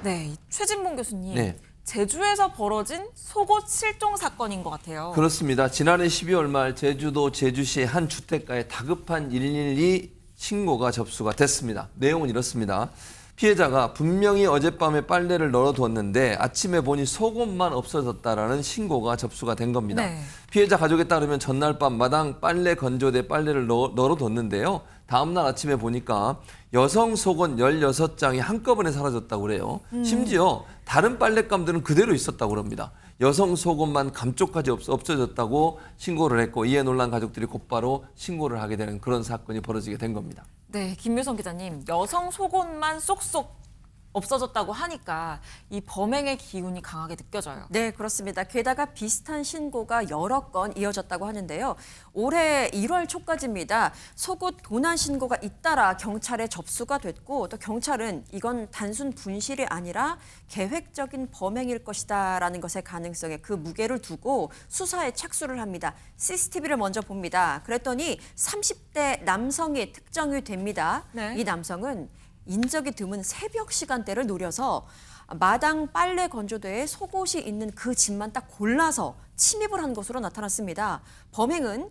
네, 최진봉 교수님. 네. 제주에서 벌어진 속옷 실종 사건인 것 같아요. 그렇습니다. 지난해 12월 말 제주도 제주시의 한 주택가에 다급한 112 신고가 접수가 됐습니다. 내용은 이렇습니다. 피해자가 분명히 어젯밤에 빨래를 널어두었는데 아침에 보니 속옷만 없어졌다라는 신고가 접수가 된 겁니다. 네. 피해자 가족에 따르면 전날 밤 마당 빨래 건조대 빨래를 널어뒀는데요. 다음날 아침에 보니까 여성 속옷 16장이 한꺼번에 사라졌다고 그래요. 심지어 다른 빨랫감들은 그대로 있었다고 그럽니다. 여성 속옷만 감쪽까지 없어졌다고 신고를 했고 이에 놀란 가족들이 곧바로 신고를 하게 되는 그런 사건이 벌어지게 된 겁니다. 네, 김유성 기자님. 여성 속옷만 쏙쏙 없어졌다고 하니까 이 범행의 기운이 강하게 느껴져요. 네, 그렇습니다. 게다가 비슷한 신고가 여러 건 이어졌다고 하는데요. 올해 1월 초까지입니다. 속옷 도난 신고가 잇따라 경찰에 접수가 됐고 또 경찰은 이건 단순 분실이 아니라 계획적인 범행일 것이다라는 것의 가능성에 그 무게를 두고 수사에 착수를 합니다. CCTV를 먼저 봅니다. 그랬더니 30대 남성이 특정이 됩니다. 네. 이 남성은 인적이 드문 새벽 시간대를 노려서 마당 빨래 건조대에 속옷이 있는 그 집만 딱 골라서 침입을 한 것으로 나타났습니다. 범행은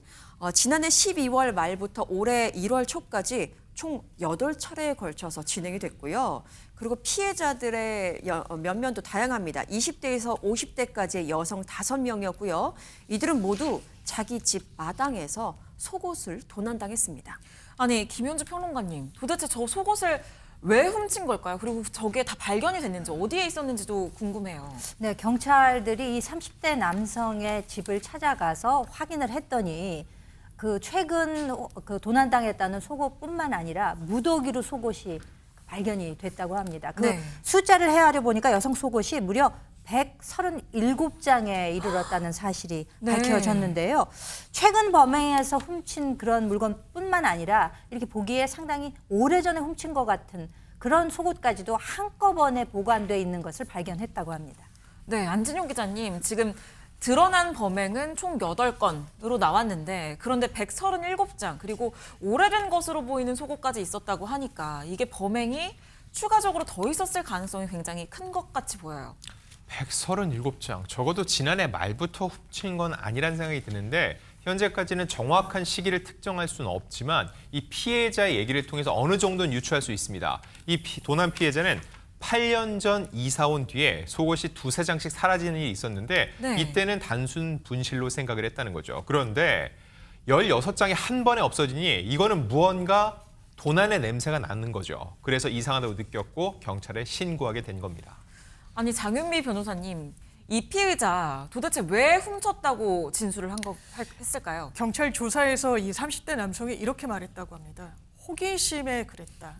지난해 12월 말부터 올해 1월 초까지 총 8차례에 걸쳐서 진행이 됐고요. 그리고 피해자들의 면면도 다양합니다. 20대에서 50대까지의 여성 5명이었고요. 이들은 모두 자기 집 마당에서 속옷을 도난당했습니다. 아니, 김현주 평론가님. 도대체 저 속옷을 왜 훔친 걸까요? 그리고 저게 다 발견이 됐는지 어디에 있었는지도 궁금해요. 네, 경찰들이 이 30대 남성의 집을 찾아가서 확인을 했더니 그 최근 그 도난당했다는 속옷뿐만 아니라 무더기로 속옷이 발견이 됐다고 합니다. 그 네. 숫자를 헤아려 보니까 여성 속옷이 무려 137장에 이르렀다는 사실이 네. 밝혀졌는데요. 최근 범행에서 훔친 그런 물건뿐만 아니라 이렇게 보기에 상당히 오래전에 훔친 것 같은 그런 속옷까지도 한꺼번에 보관돼 있는 것을 발견했다고 합니다. 네, 안진용 기자님. 지금 드러난 범행은 총 8건으로 나왔는데 그런데 137장 그리고 오래된 것으로 보이는 속옷까지 있었다고 하니까 이게 범행이 추가적으로 더 있었을 가능성이 굉장히 큰 것 같이 보여요. 137장. 적어도 지난해 말부터 훔친 건 아니란 생각이 드는데 현재까지는 정확한 시기를 특정할 수는 없지만 이 피해자의 얘기를 통해서 어느 정도는 유추할 수 있습니다. 이 도난 피해자는 8년 전 이사 온 뒤에 속옷이 2~3장씩 사라지는 일이 있었는데 네. 이때는 단순 분실로 생각을 했다는 거죠. 그런데 16장이 한 번에 없어지니 이거는 무언가 도난의 냄새가 나는 거죠. 그래서 이상하다고 느꼈고 경찰에 신고하게 된 겁니다. 아니, 장윤미 변호사님. 이 피해자 도대체 왜 훔쳤다고 진술을 했을까요? 경찰 조사에서 이 30대 남성이 이렇게 말했다고 합니다. 호기심에 그랬다.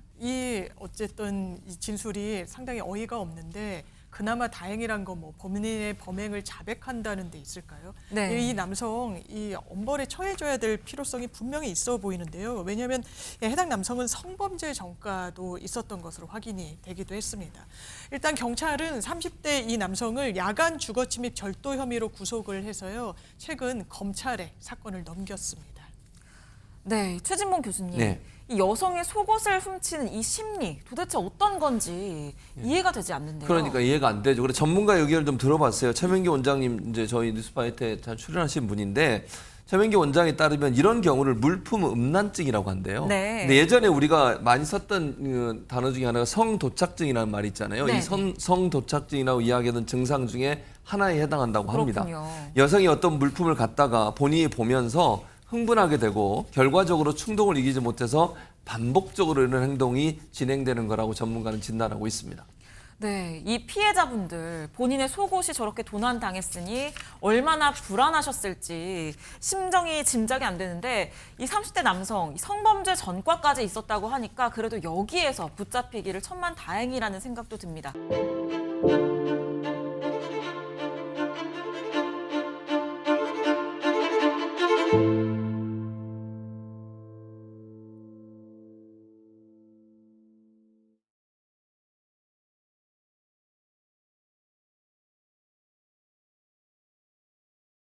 어쨌든 이 진술이 상당히 어이가 없는데 그나마 다행이란 건 뭐 범인의 범행을 자백한다는 데 있을까요? 네. 이 남성 이 엄벌에 처해져야 될 필요성이 분명히 있어 보이는데요. 왜냐하면 해당 남성은 성범죄 전과도 있었던 것으로 확인이 되기도 했습니다. 일단 경찰은 30대 이 남성을 야간 주거 침입 절도 혐의로 구속을 해서요. 최근 검찰에 사건을 넘겼습니다. 네, 최진봉 교수님. 네. 이 여성의 속옷을 훔치는 이 심리 도대체 어떤 건지 이해가 되지 않는데요. 그러니까 이해가 안 되죠. 그래서 전문가 의견을 좀 들어봤어요. 최명기 원장님 이제 저희 뉴스바이트에 잘 출연하신 분인데 최명기 원장에 따르면 이런 경우를 물품 음란증이라고 한대요. 네. 근데 예전에 우리가 많이 썼던 그 단어 중에 하나가 성도착증이라는 말이 있잖아요. 네. 이 성도착증이라고 이야기하는 증상 중에 하나에 해당한다고 합니다. 그렇군요. 여성이 어떤 물품을 갖다가 본인이 보면서 흥분하게 되고 결과적으로 충동을 이기지 못해서 반복적으로 이런 행동이 진행되는 거라고 전문가는 진단하고 있습니다. 네, 이 피해자분들 본인의 속옷이 저렇게 도난당했으니 얼마나 불안하셨을지 심정이 짐작이 안 되는데 이 30대 남성 성범죄 전과까지 있었다고 하니까 그래도 여기에서 붙잡히기를 천만다행이라는 생각도 듭니다.